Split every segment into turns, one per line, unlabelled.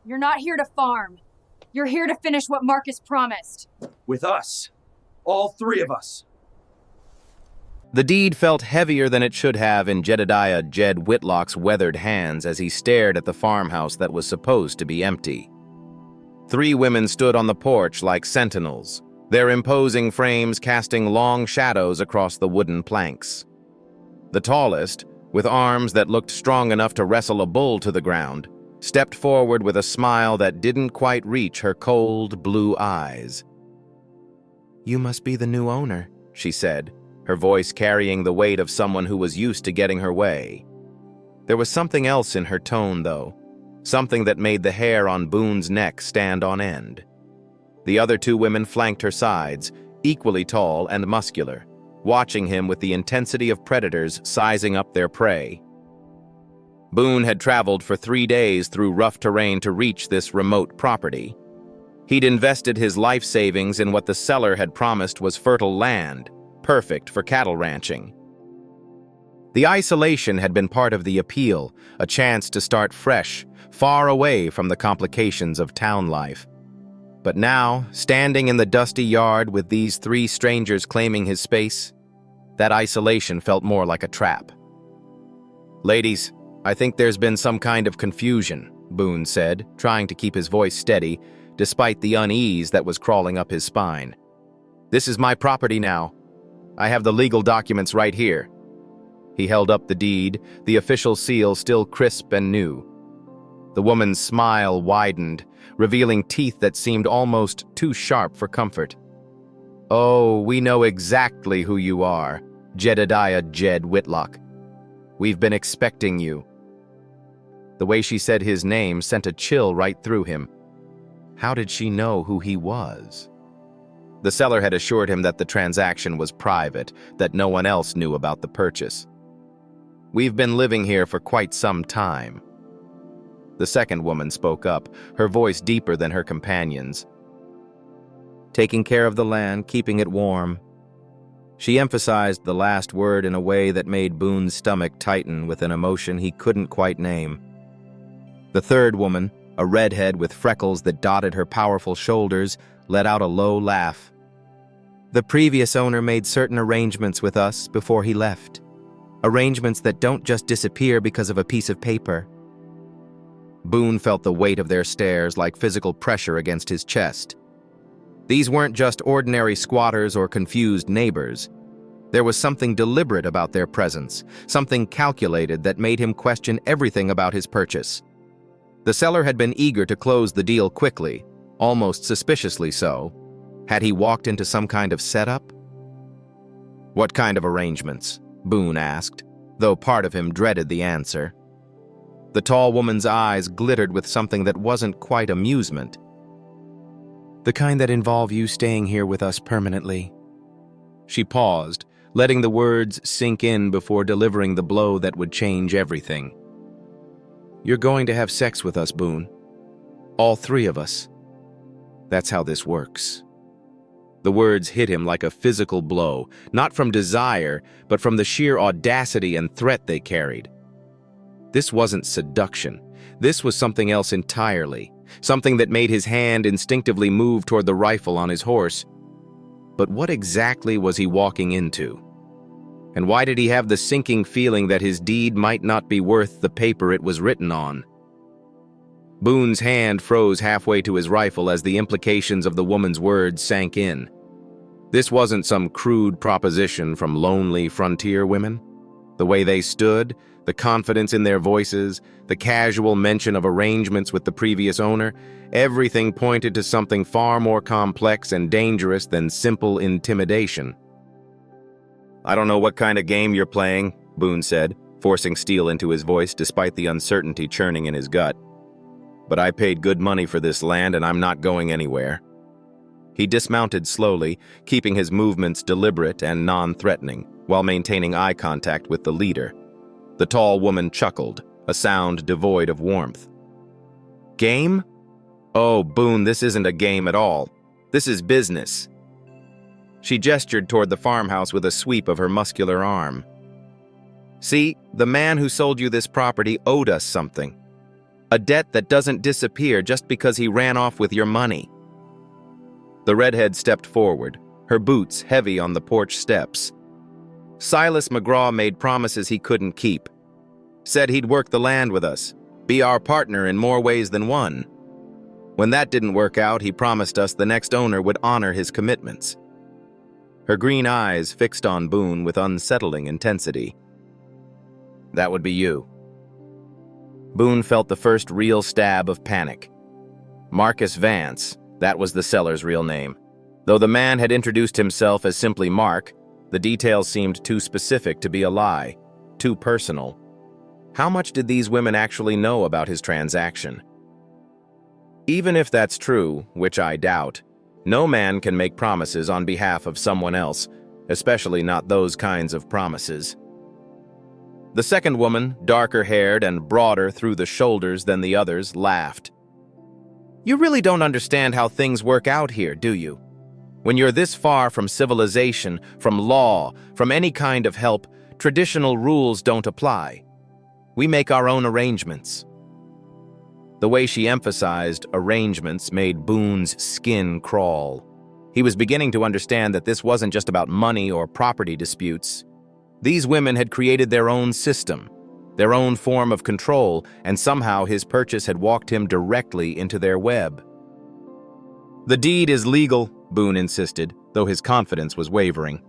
You're not here to farm. You're here to finish what Marcus promised.
With us. All three of us.
The deed felt heavier than it should have in Jedediah Jed Whitlock's weathered hands as he stared at the farmhouse that was supposed to be empty. 3 women stood on the porch like sentinels, their imposing frames casting long shadows across the wooden planks. The tallest, with arms that looked strong enough to wrestle a bull to the ground, stepped forward with a smile that didn't quite reach her cold, blue eyes. "You must be the new owner," she said, her voice carrying the weight of someone who was used to getting her way. There was something else in her tone, though, something that made the hair on Boon's neck stand on end. The other 2 women flanked her sides, equally tall and muscular, watching him with the intensity of predators sizing up their prey. Boon had traveled for 3 days through rough terrain to reach this remote property. He'd invested his life savings in what the seller had promised was fertile land, perfect for cattle ranching. The isolation had been part of the appeal, a chance to start fresh, far away from the complications of town life. But now, standing in the dusty yard with these 3 strangers claiming his space, that isolation felt more like a trap. "Ladies, I think there's been some kind of confusion," Boon said, trying to keep his voice steady, despite the unease that was crawling up his spine. "This is my property now. I have the legal documents right here." He held up the deed, the official seal still crisp and new. The woman's smile widened, revealing teeth that seemed almost too sharp for comfort. "Oh, we know exactly who you are, Jedediah Jed Whitlock. We've been expecting you." The way she said his name sent a chill right through him. How did she know who he was? The seller had assured him that the transaction was private, that no one else knew about the purchase. "We've been living here for quite some time." The second woman spoke up, her voice deeper than her companions. "Taking care of the land, keeping it warm." She emphasized the last word in a way that made Boone's stomach tighten with an emotion he couldn't quite name. The third woman, a redhead with freckles that dotted her powerful shoulders, let out a low laugh. "The previous owner made certain arrangements with us before he left. Arrangements that don't just disappear because of a piece of paper." Boon felt the weight of their stares like physical pressure against his chest. These weren't just ordinary squatters or confused neighbors. There was something deliberate about their presence, something calculated that made him question everything about his purchase. The seller had been eager to close the deal quickly, almost suspiciously so. Had he walked into some kind of setup? "What kind of arrangements?" Boon asked, though part of him dreaded the answer. The tall woman's eyes glittered with something that wasn't quite amusement. "The kind that involve you staying here with us permanently." She paused, letting the words sink in before delivering the blow that would change everything. "You're going to have sex with us, Boon. All 3 of us. That's how this works." The words hit him like a physical blow, not from desire, but from the sheer audacity and threat they carried. This wasn't seduction. This was something else entirely, something that made his hand instinctively move toward the rifle on his horse. But what exactly was he walking into? And why did he have the sinking feeling that his deed might not be worth the paper it was written on? Boone's hand froze halfway to his rifle as the implications of the woman's words sank in. This wasn't some crude proposition from lonely frontier women. The way they stood, the confidence in their voices, the casual mention of arrangements with the previous owner, everything pointed to something far more complex and dangerous than simple intimidation. "I don't know what kind of game you're playing," Boon said, forcing steel into his voice despite the uncertainty churning in his gut. "But I paid good money for this land and I'm not going anywhere." He dismounted slowly, keeping his movements deliberate and non-threatening, while maintaining eye contact with the leader. The tall woman chuckled, a sound devoid of warmth. "Game? Oh, Boon, this isn't a game at all. This is business." She gestured toward the farmhouse with a sweep of her muscular arm. "See, the man who sold you this property owed us something. A debt that doesn't disappear just because he ran off with your money. The redhead stepped forward, her boots heavy on the porch steps. Silas McGraw made promises he couldn't keep. Said he'd work the land with us, be our partner in more ways than one. When that didn't work out, he promised us the next owner would honor his commitments. Her green eyes fixed on Boone with unsettling intensity. That would be you. Boone felt the first real stab of panic. Marcus Vance, that was the seller's real name. Though the man had introduced himself as simply Mark, the details seemed too specific to be a lie, too personal. How much did these women actually know about his transaction? Even if that's true, which I doubt, no man can make promises on behalf of someone else, especially not those kinds of promises. The second woman, darker-haired and broader through the shoulders than the others, laughed. You really don't understand how things work out here, do you? When you're this far from civilization, from law, from any kind of help, traditional rules don't apply. We make our own arrangements. The way she emphasized arrangements made Boone's skin crawl. He was beginning to understand that this wasn't just about money or property disputes. These women had created their own system, their own form of control, and somehow his purchase had walked him directly into their web. The deed is legal, Boone insisted, though his confidence was wavering.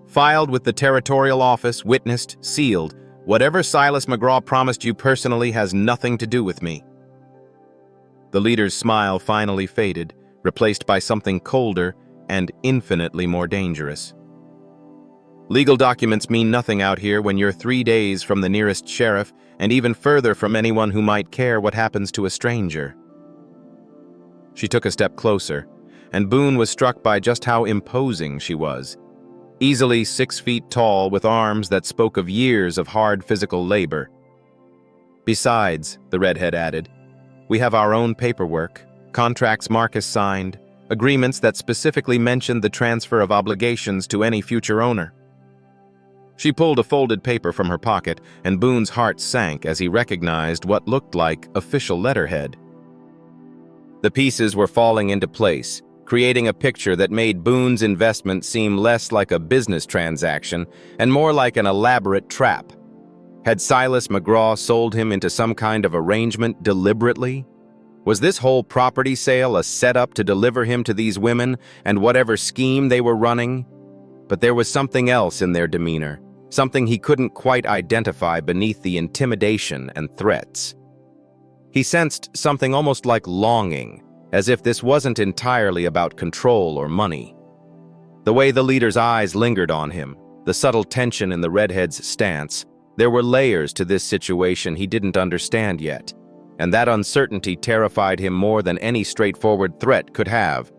Filed with the territorial office, witnessed, sealed. Whatever Silas McGraw promised you personally has nothing to do with me. The leader's smile finally faded, replaced by something colder and infinitely more dangerous. Legal documents mean nothing out here when you're 3 days from the nearest sheriff and even further from anyone who might care what happens to a stranger. She took a step closer, and Boone was struck by just how imposing she was. Easily 6 feet tall with arms that spoke of years of hard physical labor. Besides, the redhead added, we have our own paperwork, contracts Marcus signed, agreements that specifically mentioned the transfer of obligations to any future owner. She pulled a folded paper from her pocket, and Boone's heart sank as he recognized what looked like official letterhead. The pieces were falling into place, creating a picture that made Boone's investment seem less like a business transaction and more like an elaborate trap. Had Silas McGraw sold him into some kind of arrangement deliberately? Was this whole property sale a setup to deliver him to these women and whatever scheme they were running? But there was something else in their demeanor, something he couldn't quite identify beneath the intimidation and threats. He sensed something almost like longing, as if this wasn't entirely about control or money. The way the leader's eyes lingered on him, the subtle tension in the redhead's stance, there were layers to this situation he didn't understand yet, and that uncertainty terrified him more than any straightforward threat could have.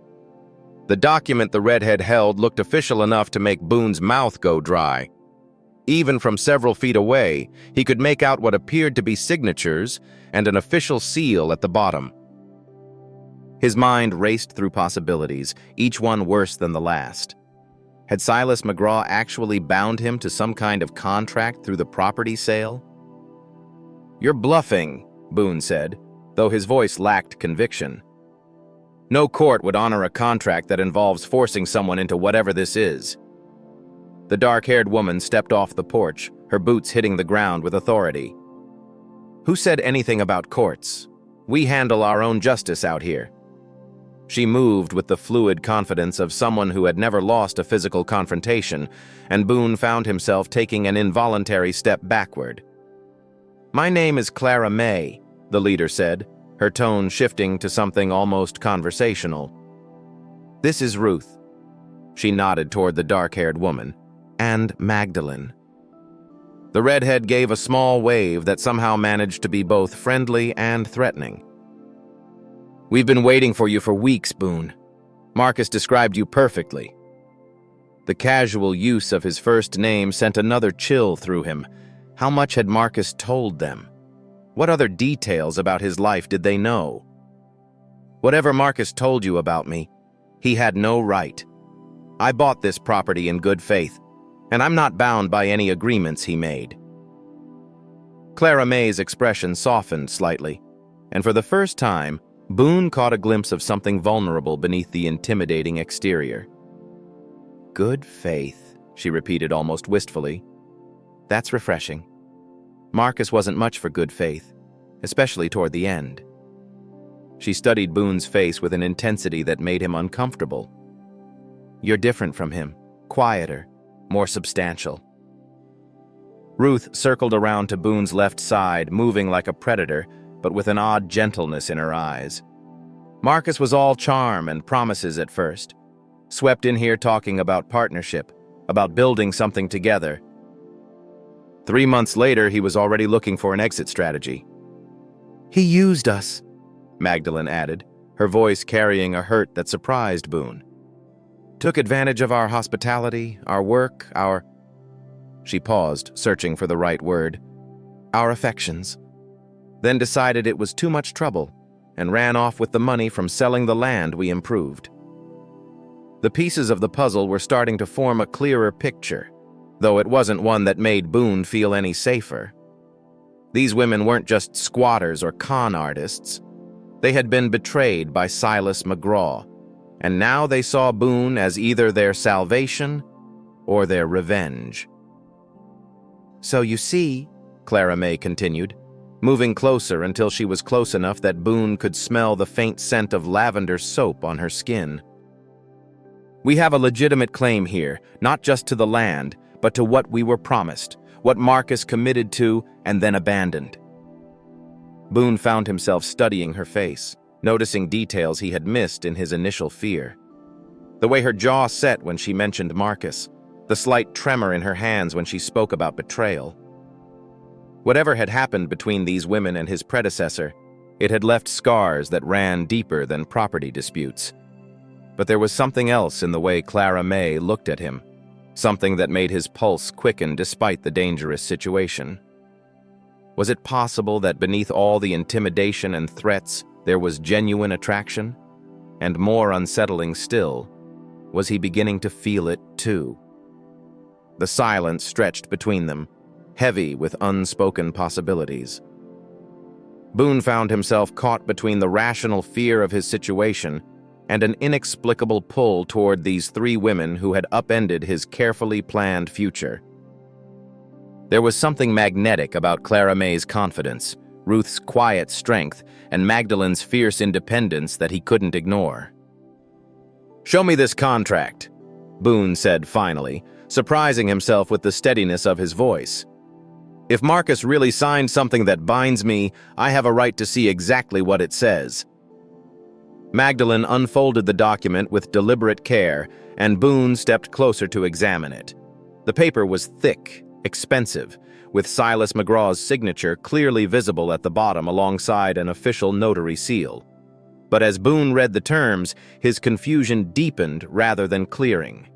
The document the redhead held looked official enough to make Boone's mouth go dry. Even from several feet away, he could make out what appeared to be signatures and an official seal at the bottom. His mind raced through possibilities, each one worse than the last. Had Silas McGraw actually bound him to some kind of contract through the property sale? You're bluffing, Boone said, though his voice lacked conviction. No court would honor a contract that involves forcing someone into whatever this is. The dark-haired woman stepped off the porch, her boots hitting the ground with authority. Who said anything about courts? We handle our own justice out here. She moved with the fluid confidence of someone who had never lost a physical confrontation, and Boone found himself taking an involuntary step backward. My name is Clara May, the leader said, her tone shifting to something almost conversational. This is Ruth. She nodded toward the dark-haired woman. And Magdalene. The redhead gave a small wave that somehow managed to be both friendly and threatening. We've been waiting for you for weeks, Boone. Marcus described you perfectly. The casual use of his first name sent another chill through him. How much had Marcus told them? What other details about his life did they know? Whatever Marcus told you about me, he had no right. I bought this property in good faith, and I'm not bound by any agreements he made. Clara May's expression softened slightly, And for the first time, Boon caught a glimpse of something vulnerable beneath the intimidating exterior. "Good faith," she repeated almost wistfully. "That's refreshing. Marcus wasn't much for good faith, especially toward the end." She studied Boon's face with an intensity that made him uncomfortable. "You're different from him, quieter, more substantial." Ruth circled around to Boone's left side, moving like a predator, but with an odd gentleness in her eyes. Marcus was all charm and promises at first, swept in here talking about partnership, about building something together. 3 months later, he was already looking for an exit strategy. "He used us," Magdalene added, her voice carrying a hurt that surprised Boone. "Took advantage of our hospitality, our work, our—" She paused, searching for the right word. "Our affections. Then decided it was too much trouble and ran off with the money from selling the land we improved." The pieces of the puzzle were starting to form a clearer picture, though it wasn't one that made Boone feel any safer. These women weren't just squatters or con artists. They had been betrayed by Silas McGraw, and now they saw Boone as either their salvation or their revenge. "So you see," Clara May continued, moving closer until she was close enough that Boone could smell the faint scent of lavender soap on her skin. "We have a legitimate claim here, not just to the land, but to what we were promised, what Marcus committed to and then abandoned." Boone found himself studying her face, noticing details he had missed in his initial fear. The way her jaw set when she mentioned Marcus, the slight tremor in her hands when she spoke about betrayal. Whatever had happened between these women and his predecessor, it had left scars that ran deeper than property disputes. But there was something else in the way Clara May looked at him, something that made his pulse quicken despite the dangerous situation. Was it possible that beneath all the intimidation and threats, there was genuine attraction? And more unsettling still, was he beginning to feel it too? The silence stretched between them, heavy with unspoken possibilities. Boone found himself caught between the rational fear of his situation and an inexplicable pull toward these 3 women who had upended his carefully planned future. There was something magnetic about Clara May's confidence, Ruth's quiet strength, and Magdalene's fierce independence that he couldn't ignore. "Show me this contract," Boone said finally, surprising himself with the steadiness of his voice. "If Marcus really signed something that binds me, I have a right to see exactly what it says." Magdalene unfolded the document with deliberate care, and Boone stepped closer to examine it. The paper was thick, expensive, with Silas McGraw's signature clearly visible at the bottom alongside an official notary seal. But as Boone read the terms, his confusion deepened rather than clearing.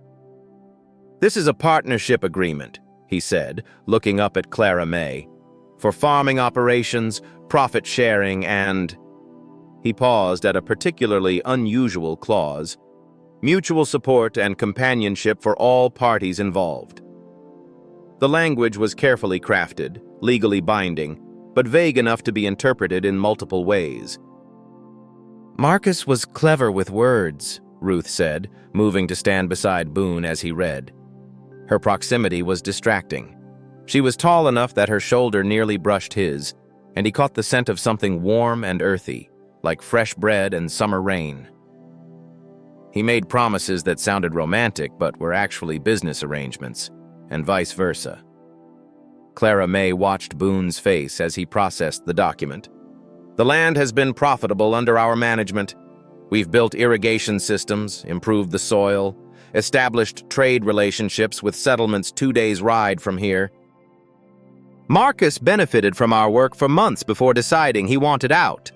"This is a partnership agreement," he said, looking up at Clara May, "for farming operations, profit sharing, and—" He paused at a particularly unusual clause, "mutual support and companionship for all parties involved." The language was carefully crafted, legally binding, but vague enough to be interpreted in multiple ways. "Marcus was clever with words," Ruth said, moving to stand beside Boone as he read. Her proximity was distracting. She was tall enough that her shoulder nearly brushed his, and he caught the scent of something warm and earthy, like fresh bread and summer rain. He made promises that sounded romantic but were actually business arrangements, and vice versa. Clara May watched Boone's face as he processed the document. "The land has been profitable under our management. We've built irrigation systems, improved the soil, established trade relationships with settlements 2 days' ride from here. Marcus benefited from our work for months before deciding he wanted out.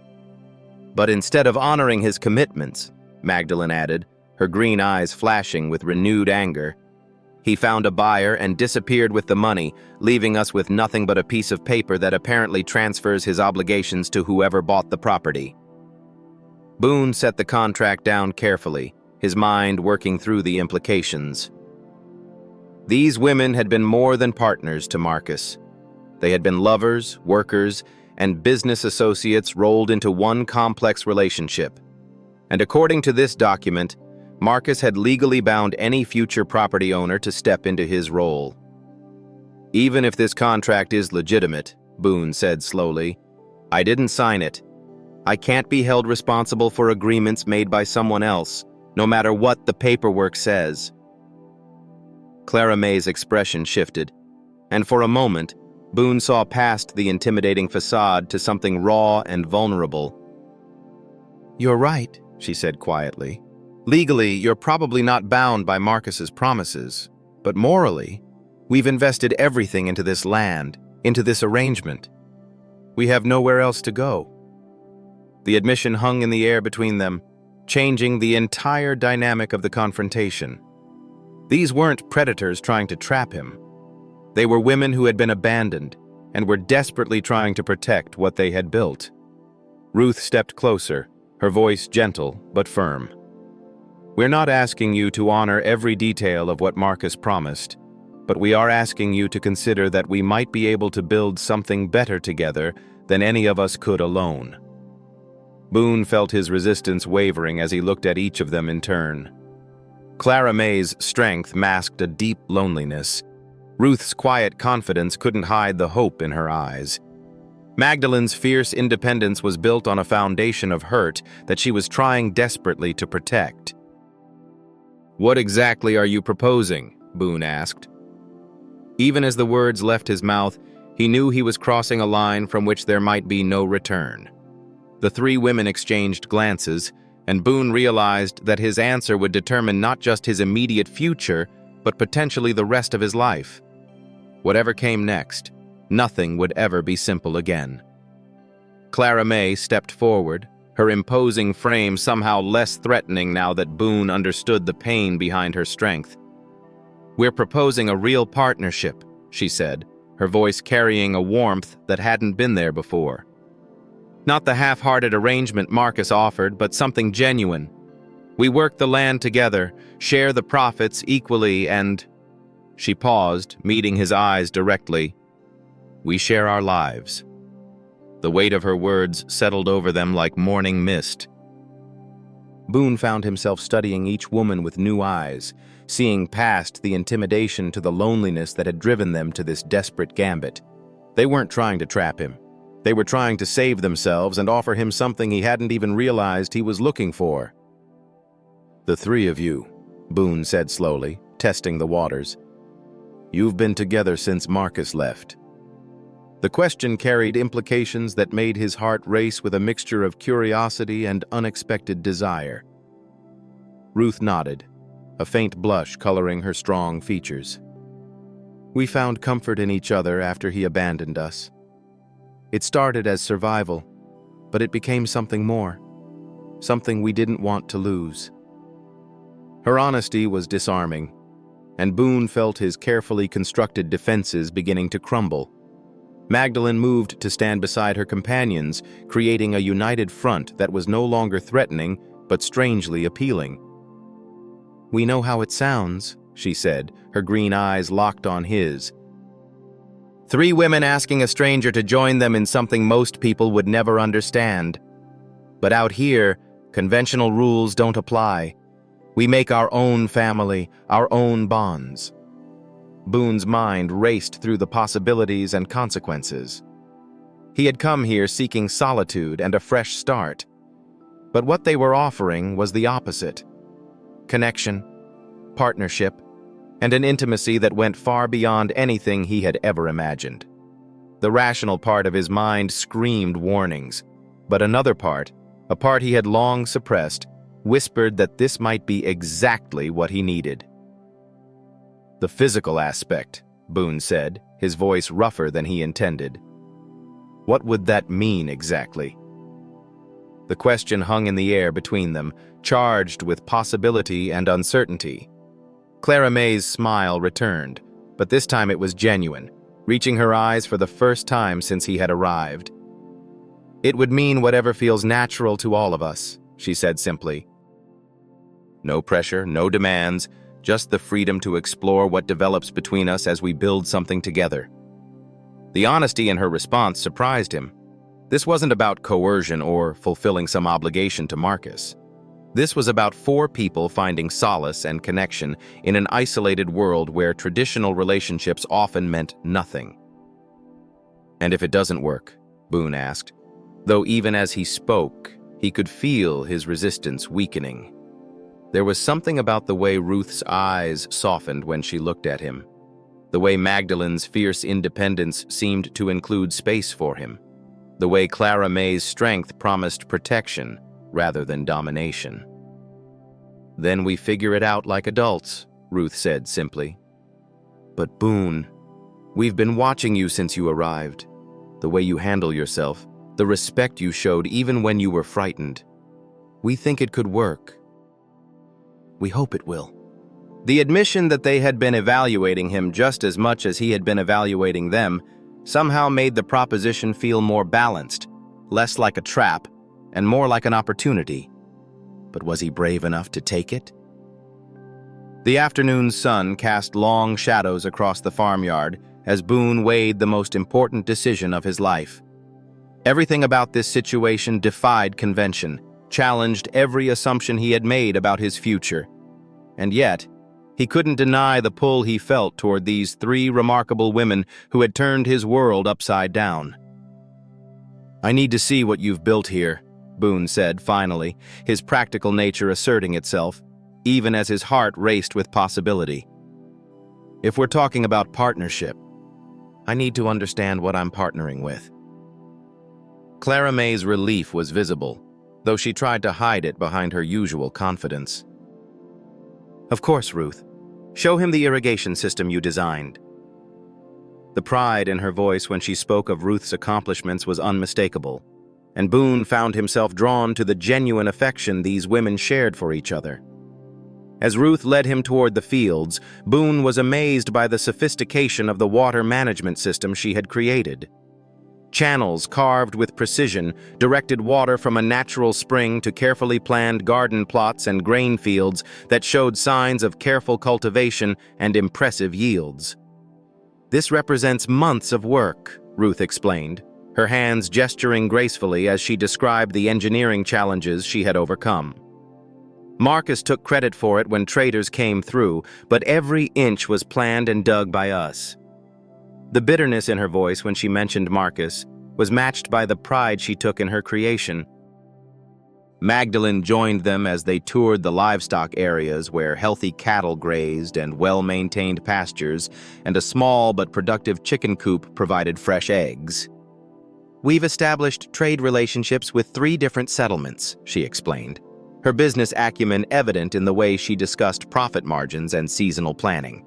But instead of honoring his commitments," Magdalene added, her green eyes flashing with renewed anger, "he found a buyer and disappeared with the money, leaving us with nothing but a piece of paper that apparently transfers his obligations to whoever bought the property." Boone set the contract down carefully, his mind working through the implications. These women had been more than partners to Marcus. They had been lovers, workers, and business associates rolled into one complex relationship. And according to this document, Marcus had legally bound any future property owner to step into his role. "Even if this contract is legitimate," Boon said slowly, "I didn't sign it. I can't be held responsible for agreements made by someone else, no matter what the paperwork says." Clara May's expression shifted, and for a moment, Boon saw past the intimidating facade to something raw and vulnerable. "You're right," she said quietly. "Legally, you're probably not bound by Marcus's promises, but morally, we've invested everything into this land, into this arrangement. We have nowhere else to go." The admission hung in the air between them, changing the entire dynamic of the confrontation. These weren't predators trying to trap him. They were women who had been abandoned and were desperately trying to protect what they had built. Ruth stepped closer, her voice gentle but firm. "We're not asking you to honor every detail of what Marcus promised, but we are asking you to consider that we might be able to build something better together than any of us could alone." Boon felt his resistance wavering as he looked at each of them in turn. Clara May's strength masked a deep loneliness. Ruth's quiet confidence couldn't hide the hope in her eyes. Magdalene's fierce independence was built on a foundation of hurt that she was trying desperately to protect. "What exactly are you proposing?" Boon asked. Even as the words left his mouth, he knew he was crossing a line from which there might be no return. The three women exchanged glances, and Boon realized that his answer would determine not just his immediate future, but potentially the rest of his life. Whatever came next, nothing would ever be simple again. Clara May stepped forward, her imposing frame somehow less threatening now that Boon understood the pain behind her strength. "We're proposing a real partnership," she said, her voice carrying a warmth that hadn't been there before. "Not the half-hearted arrangement Marcus offered, but something genuine. We work the land together, share the profits equally, and—" She paused, meeting his eyes directly. "We share our lives." The weight of her words settled over them like morning mist. Boon found himself studying each woman with new eyes, seeing past the intimidation to the loneliness that had driven them to this desperate gambit. They weren't trying to trap him. They were trying to save themselves and offer him something he hadn't even realized he was looking for. "The three of you," Boon said slowly, testing the waters. "You've been together since Marcus left." The question carried implications that made his heart race with a mixture of curiosity and unexpected desire. Ruth nodded, a faint blush coloring her strong features. "We found comfort in each other after he abandoned us. It started as survival, but it became something more, something we didn't want to lose." Her honesty was disarming, and Boon felt his carefully constructed defenses beginning to crumble. Magdalene moved to stand beside her companions, creating a united front that was no longer threatening, but strangely appealing. "We know how it sounds," she said, her green eyes locked on his. Three women asking a stranger to join them in something most people would never understand. But out here, conventional rules don't apply. We make our own family, our own bonds. Boon's mind raced through the possibilities and consequences. He had come here seeking solitude and a fresh start. But what they were offering was the opposite. Connection, partnership, and an intimacy that went far beyond anything he had ever imagined. The rational part of his mind screamed warnings, but another part, a part he had long suppressed, whispered that this might be exactly what he needed. "The physical aspect," Boon said, his voice rougher than he intended. "What would that mean exactly?" The question hung in the air between them, charged with possibility and uncertainty. Clara May's smile returned, but this time it was genuine, reaching her eyes for the first time since he had arrived. "It would mean whatever feels natural to all of us," she said simply. "No pressure, no demands, just the freedom to explore what develops between us as we build something together." The honesty in her response surprised him. This wasn't about coercion or fulfilling some obligation to Marcus. This was about four people finding solace and connection in an isolated world where traditional relationships often meant nothing. "And if it doesn't work?" Boon asked, though even as he spoke, he could feel his resistance weakening. There was something about the way Ruth's eyes softened when she looked at him, the way Magdalene's fierce independence seemed to include space for him, the way Clara May's strength promised protection rather than domination. "Then we figure it out like adults," Ruth said simply. "But Boon, we've been watching you since you arrived. The way you handle yourself, the respect you showed even when you were frightened. We think it could work. We hope it will." The admission that they had been evaluating him just as much as he had been evaluating them somehow made the proposition feel more balanced, less like a trap, and more like an opportunity. But was he brave enough to take it? The afternoon sun cast long shadows across the farmyard as Boon weighed the most important decision of his life. Everything about this situation defied convention, challenged every assumption he had made about his future. And yet, he couldn't deny the pull he felt toward these three remarkable women who had turned his world upside down. "I need to see what you've built here," Boon said finally, his practical nature asserting itself, even as his heart raced with possibility. "If we're talking about partnership, I need to understand what I'm partnering with." Clara May's relief was visible, though she tried to hide it behind her usual confidence. "Of course, Ruth. Show him the irrigation system you designed." The pride in her voice when she spoke of Ruth's accomplishments was unmistakable, and Boon found himself drawn to the genuine affection these women shared for each other. As Ruth led him toward the fields, Boon was amazed by the sophistication of the water management system she had created. Channels carved with precision directed water from a natural spring to carefully planned garden plots and grain fields that showed signs of careful cultivation and impressive yields. "This represents months of work," Ruth explained, her hands gesturing gracefully as she described the engineering challenges she had overcome. "Marcus took credit for it when traders came through, but every inch was planned and dug by us." The bitterness in her voice when she mentioned Marcus was matched by the pride she took in her creation. Magdalene joined them as they toured the livestock areas where healthy cattle grazed and well-maintained pastures and a small but productive chicken coop provided fresh eggs. "We've established trade relationships with 3 different settlements," she explained, her business acumen evident in the way she discussed profit margins and seasonal planning.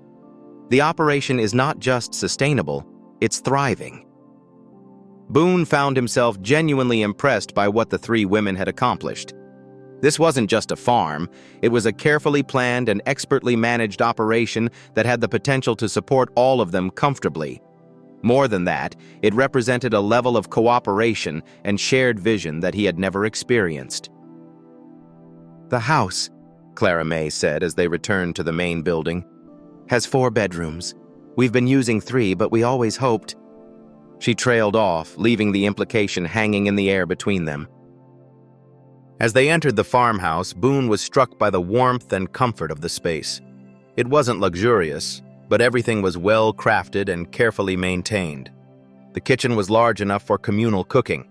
"The operation is not just sustainable, it's thriving." Boon found himself genuinely impressed by what the 3 women had accomplished. This wasn't just a farm, it was a carefully planned and expertly managed operation that had the potential to support all of them comfortably. More than that, it represented a level of cooperation and shared vision that he had never experienced. "The house," Clara May said as they returned to the main building, "has 4 bedrooms. We've been using 3, but we always hoped—" She trailed off, leaving the implication hanging in the air between them. As they entered the farmhouse, Boon was struck by the warmth and comfort of the space. It wasn't luxurious, but everything was well crafted and carefully maintained. The kitchen was large enough for communal cooking.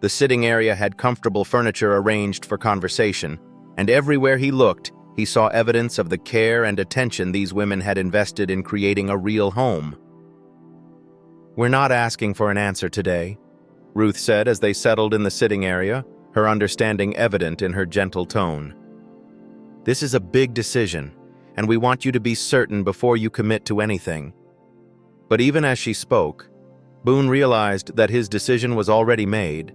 The sitting area had comfortable furniture arranged for conversation, and everywhere he looked, he saw evidence of the care and attention these women had invested in creating a real home. "We're not asking for an answer today," Ruth said as they settled in the sitting area, her understanding evident in her gentle tone. "This is a big decision, and we want you to be certain before you commit to anything." But even as she spoke, Boon realized that his decision was already made.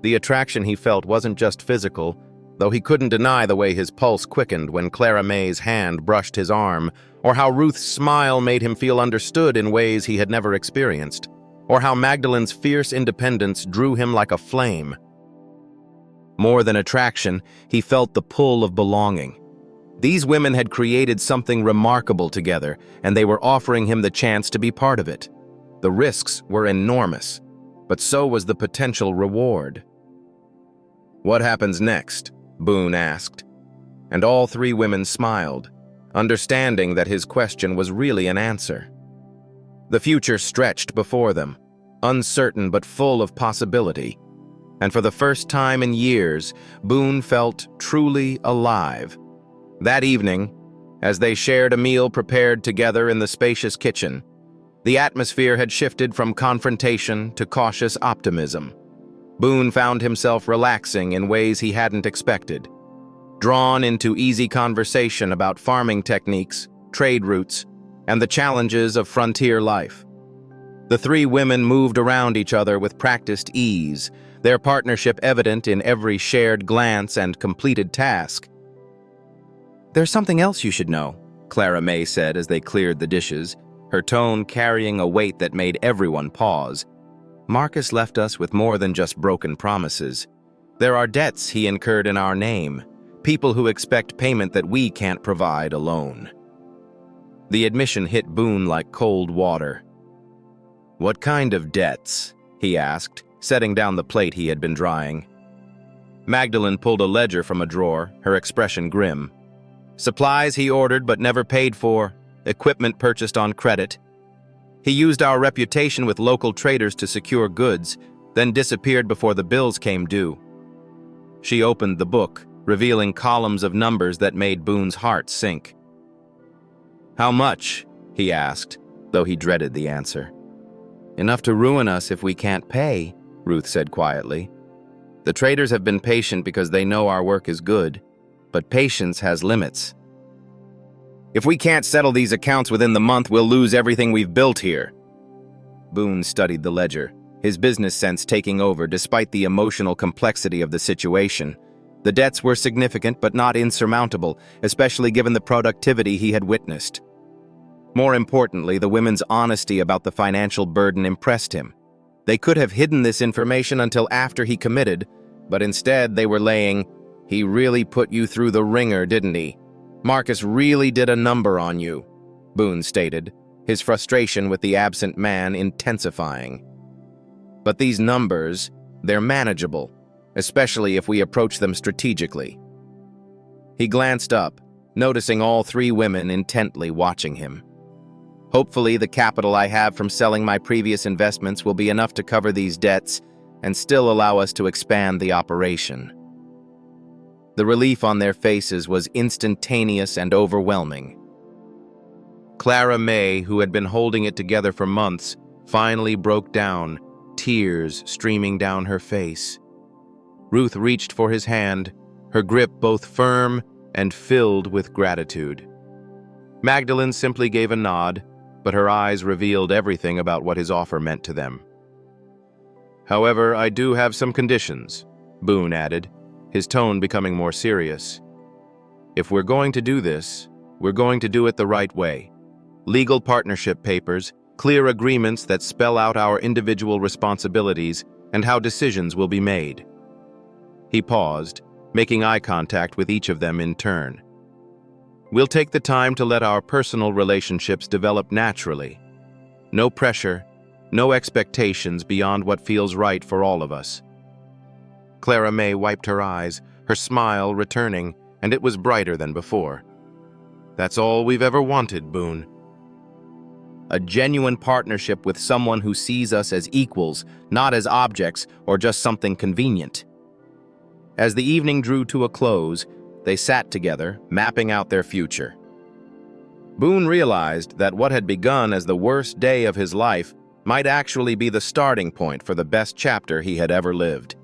The attraction he felt wasn't just physical, though he couldn't deny the way his pulse quickened when Clara May's hand brushed his arm, or how Ruth's smile made him feel understood in ways he had never experienced, or how Magdalene's fierce independence drew him like a flame. More than attraction, he felt the pull of belonging. These women had created something remarkable together, and they were offering him the chance to be part of it. The risks were enormous, but so was the potential reward. "What happens next?" Boon asked, and all three women smiled, understanding that his question was really an answer. The future stretched before them, uncertain but full of possibility, and for the first time in years, Boon felt truly alive. That evening, as they shared a meal prepared together in the spacious kitchen, the atmosphere had shifted from confrontation to cautious optimism. Boon found himself relaxing in ways he hadn't expected, drawn into easy conversation about farming techniques, trade routes, and the challenges of frontier life. The three women moved around each other with practiced ease, their partnership evident in every shared glance and completed task. "There's something else you should know," Clara May said as they cleared the dishes, her tone carrying a weight that made everyone pause. "Marcus left us with more than just broken promises. There are debts he incurred in our name, people who expect payment that we can't provide alone." The admission hit Boon like cold water. "What kind of debts?" he asked, setting down the plate he had been drying. Magdalene pulled a ledger from a drawer, her expression grim. "Supplies he ordered but never paid for, equipment purchased on credit. He used our reputation with local traders to secure goods, then disappeared before the bills came due." She opened the book, revealing columns of numbers that made Boon's heart sink. "How much?" he asked, though he dreaded the answer. "Enough to ruin us if we can't pay," Ruth said quietly. "The traders have been patient because they know our work is good, but patience has limits. If we can't settle these accounts within the month, we'll lose everything we've built here." Boon studied the ledger, his business sense taking over despite the emotional complexity of the situation. The debts were significant but not insurmountable, especially given the productivity he had witnessed. More importantly, the women's honesty about the financial burden impressed him. They could have hidden this information until after he committed, but instead they were laying, "He really put you through the ringer, didn't he? Marcus really did a number on you," Boon stated, his frustration with the absent man intensifying. "But these numbers, they're manageable, especially if we approach them strategically." He glanced up, noticing all three women intently watching him. "Hopefully the capital I have from selling my previous investments will be enough to cover these debts and still allow us to expand the operation." The relief on their faces was instantaneous and overwhelming. Clara May, who had been holding it together for months, finally broke down, tears streaming down her face. Ruth reached for his hand, her grip both firm and filled with gratitude. Magdalene simply gave a nod, but her eyes revealed everything about what his offer meant to them. "However, I do have some conditions," Boon added, his tone becoming more serious. "If we're going to do this, we're going to do it the right way. Legal partnership papers, clear agreements that spell out our individual responsibilities and how decisions will be made." He paused, making eye contact with each of them in turn. "We'll take the time to let our personal relationships develop naturally. No pressure, no expectations beyond what feels right for all of us." Clara May wiped her eyes, her smile returning, and it was brighter than before. "That's all we've ever wanted, Boon. A genuine partnership with someone who sees us as equals, not as objects or just something convenient." As the evening drew to a close, they sat together, mapping out their future. Boon realized that what had begun as the worst day of his life might actually be the starting point for the best chapter he had ever lived.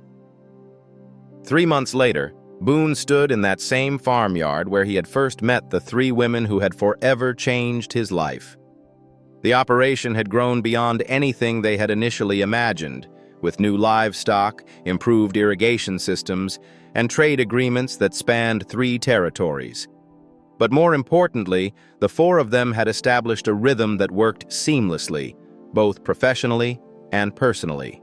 3 months later, Boon stood in that same farmyard where he had first met the three women who had forever changed his life. The operation had grown beyond anything they had initially imagined, with new livestock, improved irrigation systems, and trade agreements that spanned 3 territories. But more importantly, the 4 of them had established a rhythm that worked seamlessly, both professionally and personally.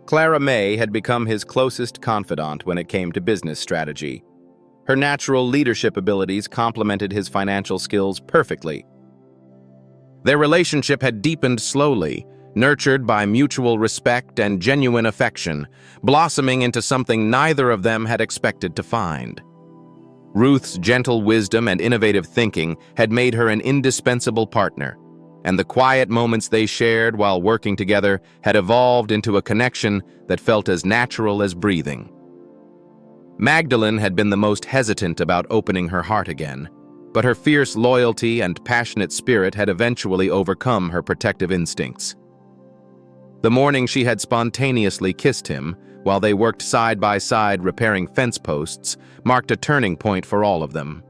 Clara May had become his closest confidant when it came to business strategy. Her natural leadership abilities complemented his financial skills perfectly. Their relationship had deepened slowly, nurtured by mutual respect and genuine affection, blossoming into something neither of them had expected to find. Ruth's gentle wisdom and innovative thinking had made her an indispensable partner, and the quiet moments they shared while working together had evolved into a connection that felt as natural as breathing. Magdalene had been the most hesitant about opening her heart again, but her fierce loyalty and passionate spirit had eventually overcome her protective instincts. The morning she had spontaneously kissed him, while they worked side by side repairing fence posts, marked a turning point for all of them.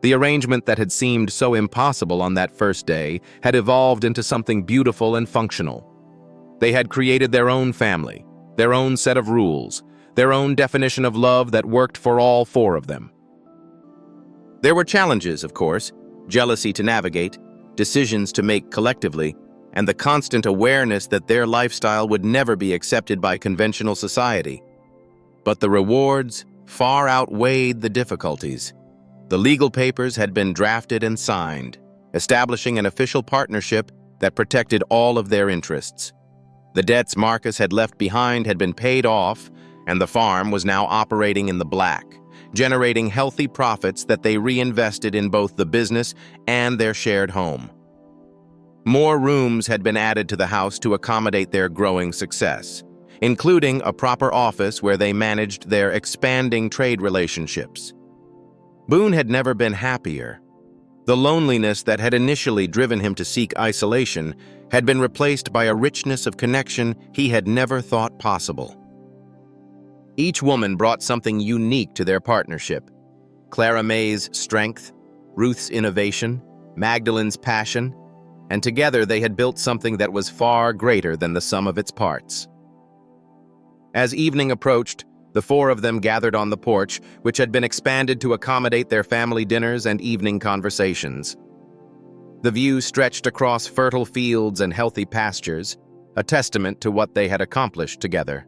The arrangement that had seemed so impossible on that first day had evolved into something beautiful and functional. They had created their own family, their own set of rules, their own definition of love that worked for all four of them. There were challenges, of course, jealousy to navigate, decisions to make collectively, and the constant awareness that their lifestyle would never be accepted by conventional society. But the rewards far outweighed the difficulties. The legal papers had been drafted and signed, establishing an official partnership that protected all of their interests. The debts Marcus had left behind had been paid off, and the farm was now operating in the black, generating healthy profits that they reinvested in both the business and their shared home. More rooms had been added to the house to accommodate their growing success, including a proper office where they managed their expanding trade relationships. Boon had never been happier. The loneliness that had initially driven him to seek isolation had been replaced by a richness of connection he had never thought possible. Each woman brought something unique to their partnership. Clara May's strength, Ruth's innovation, Magdalene's passion, and together they had built something that was far greater than the sum of its parts. As evening approached, the four of them gathered on the porch, which had been expanded to accommodate their family dinners and evening conversations. The view stretched across fertile fields and healthy pastures, a testament to what they had accomplished together.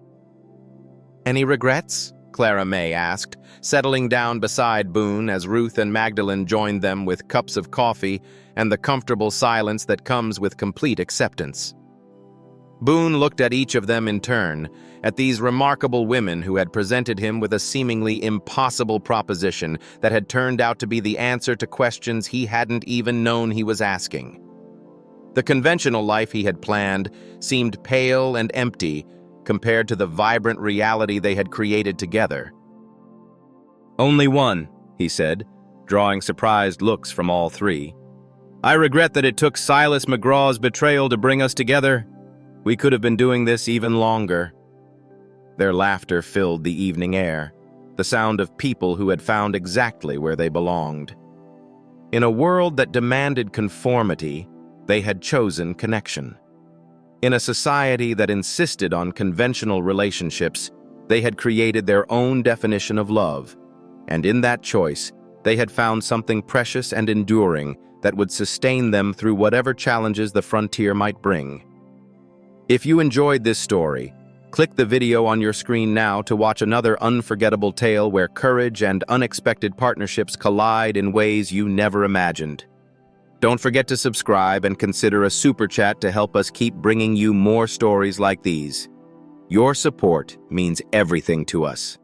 "Any regrets?" Clara May asked, settling down beside Boon as Ruth and Magdalene joined them with cups of coffee and the comfortable silence that comes with complete acceptance. Boon looked at each of them in turn, at these remarkable women who had presented him with a seemingly impossible proposition that had turned out to be the answer to questions he hadn't even known he was asking. The conventional life he had planned seemed pale and empty compared to the vibrant reality they had created together. "Only one," he said, drawing surprised looks from all three. "I regret that it took Silas McGraw's betrayal to bring us together. We could have been doing this even longer." Their laughter filled the evening air, the sound of people who had found exactly where they belonged. In a world that demanded conformity, they had chosen connection. In a society that insisted on conventional relationships, they had created their own definition of love, and in that choice, they had found something precious and enduring that would sustain them through whatever challenges the frontier might bring. If you enjoyed this story, click the video on your screen now to watch another unforgettable tale where courage and unexpected partnerships collide in ways you never imagined. Don't forget to subscribe and consider a super chat to help us keep bringing you more stories like these. Your support means everything to us.